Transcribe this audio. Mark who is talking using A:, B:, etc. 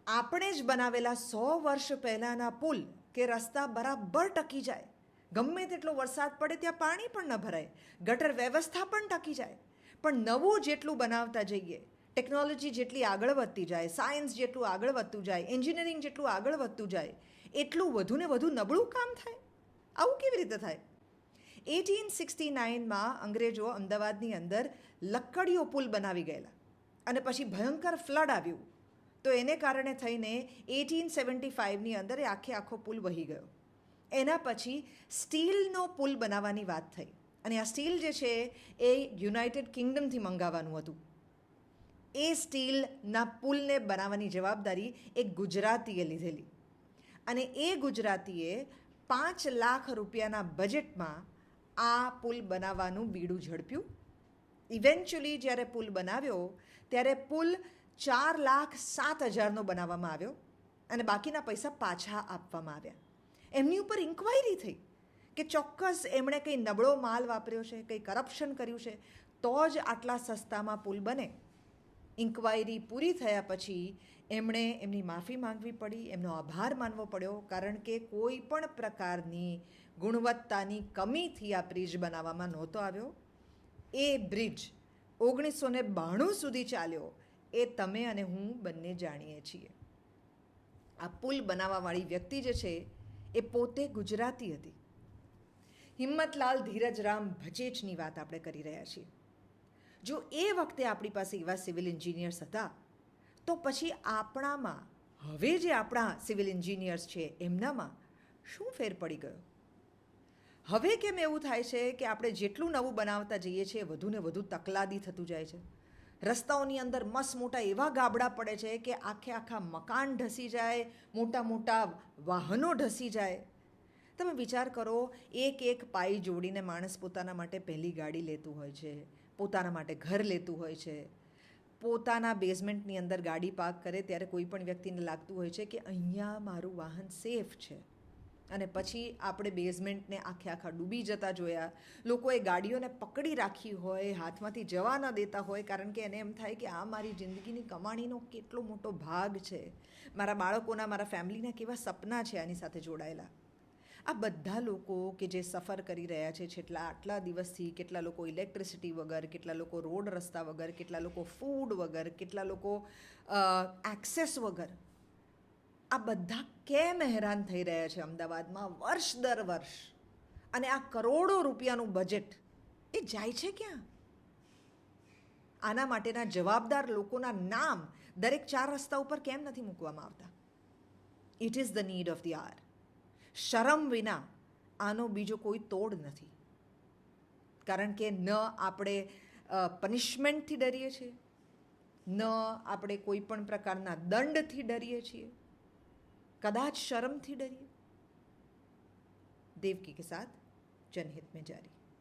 A: આપણે જ બનાવેલા 100 વર્ષ પહેલાંના પુલ કે રસ્તા બરાબર ટકી જાય, ગમે તેટલો વરસાદ પડે ત્યાં પાણી પણ ન ભરાય, ગટર વ્યવસ્થા પણ ટકી જાય. પણ નવું જેટલું બનાવતા જઈએ, ટેકનોલોજી જેટલી આગળ વધતી જાય, સાયન્સ જેટલું આગળ વધતું જાય, એન્જિનિયરિંગ જેટલું આગળ વધતું જાય, એટલું વધુ ને વધુ નબળું કામ થાય. આવું કેવી રીતે થાય? 1869માં અંગ્રેજો અમદાવાદની અંદર લક્કડીઓ પુલ બનાવી ગયેલા અને પછી ભયંકર ફ્લડ આવ્યું, તો એને કારણે થઈને 1875ની અંદર એ આખો પુલ વહી ગયો. એના પછી સ્ટીલનો પુલ બનાવવાની વાત થઈ અને આ સ્ટીલ જે છે એ યુનાઇટેડ કિંગડમથી મંગાવવાનું હતું. એ સ્ટીલના પુલને બનાવવાની જવાબદારી એક ગુજરાતીએ લીધેલી અને એ ગુજરાતીએ 5 લાખ રૂપિયાના બજેટમાં આ પુલ બનાવવાનું બીડું ઝડપ્યું. ઇવેન્ચ્યુઅલી જ્યારે પુલ બનાવ્યો ત્યારે પુલ 4,07,000નો બનાવવામાં આવ્યો અને બાકીના પૈસા પાછા આપવામાં આવ્યા. એમની ઉપર ઇન્ક્વાયરી થઈ કે ચોક્કસ એમણે કંઈ નબળો માલ વાપર્યો છે, કંઈ કરપ્શન કર્યું છે, તો જ આટલા સસ્તામાં પુલ બને. ઇન્ક્વાયરી પૂરી થયા પછી એમણે એમની માફી માંગવી પડી, એમનો આભાર માનવો પડ્યો, કારણ કે કોઈ પણ પ્રકારની ગુણવત્તાની કમીથી આ બ્રિજ બનાવવામાં નહોતો આવ્યો. એ બ્રિજ 1992 સુધી ચાલ્યો, એ તમે અને હું બંને જાણીએ છીએ. આ પુલ બનાવવાવાળી વ્યક્તિ જે છે એ પોતે ગુજરાતી હતી. હિંમતલાલ ધીરજરામ ભચેચની વાત આપણે કરી રહ્યા છીએ. જો એ વખતે આપણી પાસે એવા સિવિલ એન્જિનિયર્સ હતા, તો પછી આપણામાં હવે જે આપણા સિવિલ એન્જિનિયર્સ છે એમનામાં શું ફેર પડી ગયો? હવે કેમ એવું થાય છે કે આપણે જેટલું નવું બનાવતા જઈએ છીએ વધુ ને વધુ તકલાદી થતું જાય છે? રસ્તાઓની અંદર મસ્ત મોટા એવા ગાબડા પડે છે કે આખા મકાન ઢસી જાય, મોટા મોટા વાહનો ઢસી જાય. તમે વિચાર કરો, એક પાઈ જોડીને માણસ પોતાના માટે પહેલી ગાડી લેતું હોય છે, પોતાના માટે ઘર લેતું હોય છે, પોતાના બેઝમેન્ટની અંદર ગાડી પાર્ક કરે ત્યારે કોઈ પણ વ્યક્તિને લાગતું હોય છે કે અહીંયા મારું વાહન સેફ છે, અને પછી આપણે બેઝમેન્ટને આખા ડૂબી જતા જોયા. લોકોએ ગાડીઓને પકડી રાખી હોય, હાથમાંથી જવા ન દેતા હોય, કારણ કે એને એમ થાય કે આ મારી જિંદગીની કમાણીનો કેટલો મોટો ભાગ છે, મારા બાળકોના, મારા ફેમિલીના કેવા સપના છે આની સાથે જોડાયેલા. આ બધા લોકો કે જે સફર કરી રહ્યા છે આટલા દિવસથી, કેટલા લોકો ઇલેક્ટ્રિસિટી વગર, કેટલા લોકો રોડ રસ્તા વગર, કેટલા લોકો ફૂડ વગર, કેટલા લોકો એક્સેસ વગર, આ બધા કેમ હેરાન થઈ રહ્યા છે અમદાવાદમાં વર્ષ દર વર્ષ? અને આ કરોડો રૂપિયાનું બજેટ એ જાય છે ક્યાં? આના માટેના જવાબદાર લોકોના નામ દરેક 4 રસ્તા ઉપર કેમ નથી મૂકવામાં આવતા? It is the need of the hour. શરમ વિના આનો બીજો કોઈ તોડ નથી. કારણ કે ન આપણે પનિશમેન્ટથી ડરીએ છીએ, ન આપણે કોઈ પણ પ્રકારના દંડથી ડરીએ છીએ, कदाच शर्म थी डरिए. देवकी के साथ जनहित में जारी.